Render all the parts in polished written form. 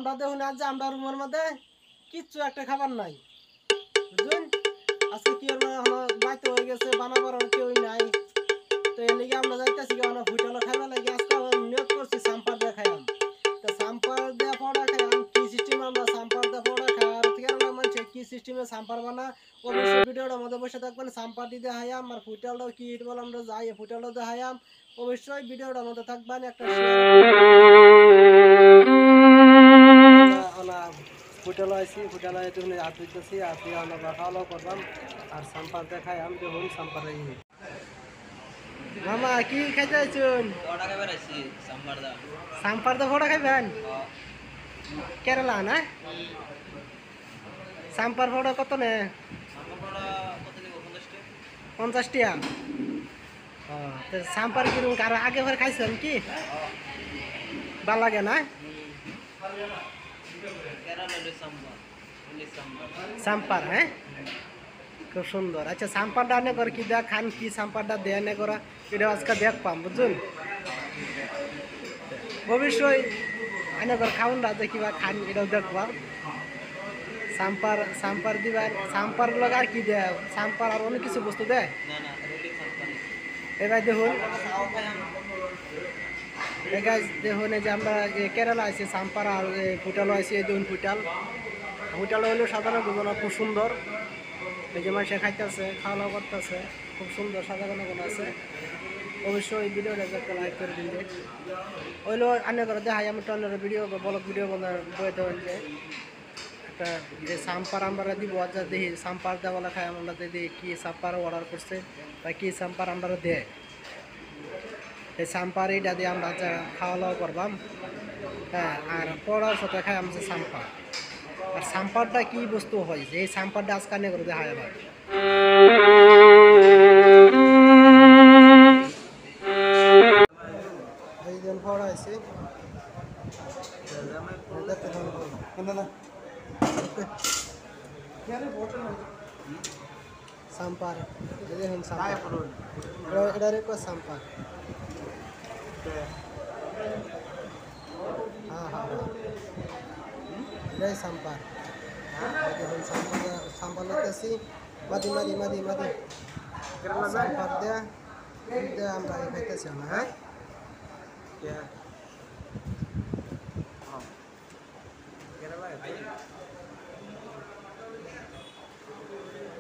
আমরা দেখুন আজ আমরা রুমের মধ্যে কিচ্ছু একটা খাবার নাই বুঝলেন। আজকে কি বাইতে হয়ে গেছে বানাবার কেউই নাই, তো এর লিগে আমরা যাইতেছি হোটেলে খাইবার লাগে। আজকে নিয়োগ করছি সাম্পার দিয়ে খাইলাম, তো সাম্পার দিয়ে পড়া খাইলাম। কি সিস্টেম আমরা সাম্পার দিয়ে পড়া খাই আর কেরালা মানুষ কি সিস্টেমে সাম্পার বানা, অবশ্যই ভিডিওটার মধ্যে বসে থাকবেন। সাম্পার দিয়ে হাইয়াম আর হোটেলটাও কি ইট বলে আমরা যাই হোটেলটাও দিয়ে হাইয়াম, অবশ্যই ভিডিওটার মধ্যে থাকবেন। একটা হোটেল আইসি হোটেল তুমি হাত দিতেছি আর দিয়ে আমরা খাওয়া দাওয়া করলাম আর সাম্পার দেখাই আমি দেখুন সাম্পার মামা কি খাইতে আইছুন? সাম্পার দা ফোড়া খাইবেন? কেরালা না সাম্পার ফোড়া কত নে? 50 টাকা। তো সাম্পার কিরকম আর আগে ফের খাইছেন কি ভাল লাগে না? সাম্পার হ্যাঁ খুব সুন্দর। আচ্ছা সাম্পারটা আনে করে কি দেখ খান কি সাম্পারটা দেয় না করা এটা আজকে দেখ পাম বুঝুন। অবশ্যই আনে করে খাউন রাতে কিবা খান এটাও দেখবা। সাম্পার সাম্পার দিবার সাম্পার লগ আর কি দেয় সাম্পার আর অনেক কিছু বস্তু দেয়। এবার দেখুন দেখুন এই যে আমরা কেরালা আছি সাম্পার আর হোটেলও আছি। এই দেখুন হোটেল হইলেও সাধারণ গুলো খুব সুন্দর। এই যে মানুষে খাইতেছে খাওয়া দাওয়া করতেছে খুব সুন্দর সাধারণ গুলো আছে। অবশ্যই এই ভিডিওটা একটা লাইক করে দিন। ওইলো আনে করে দেখাই আমি টনের ভিডিও ব্লগ ভিডিও বই দেবেন যে একটা যে সাম্পার আমরা দিব যা দেখি সাম্পার দেওয়ালা খাই আমরা দেখি কি সাম্পার অর্ডার করছে বা কি সাম্পার আমরা দেয়। এই সাম্পার এইটা দিয়ে আমরা খাওয়া দাওয়া করবাম। হ্যাঁ আর পড়ার সাথে খাই আমরা সাম্পার। আর সাম্পারটা কি বস্তু হয় যে এই সাম্পারটা আজকে আনে করে দেখা যাবে। এইজন ফড়া আছে সাম্পার দেখুন সাম্পার এটা রেখো সাম্পার। হ্যাঁ হ্যাঁ এটাই সাম্পার। দেখুন সাম্পার লাগতেছি মাদি মাদি মাদি মাদি সাম্পার দেয়া আমরা খাইতেছি না। হ্যাঁ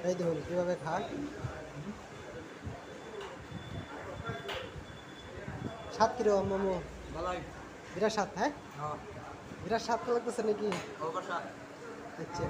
এই দেখুন কীভাবে খায় স্বাদ কিরকম মোমো বিরাট স্বাদ। হ্যাঁ বিরাট স্বাদ লাগতেছে নাকি? আচ্ছা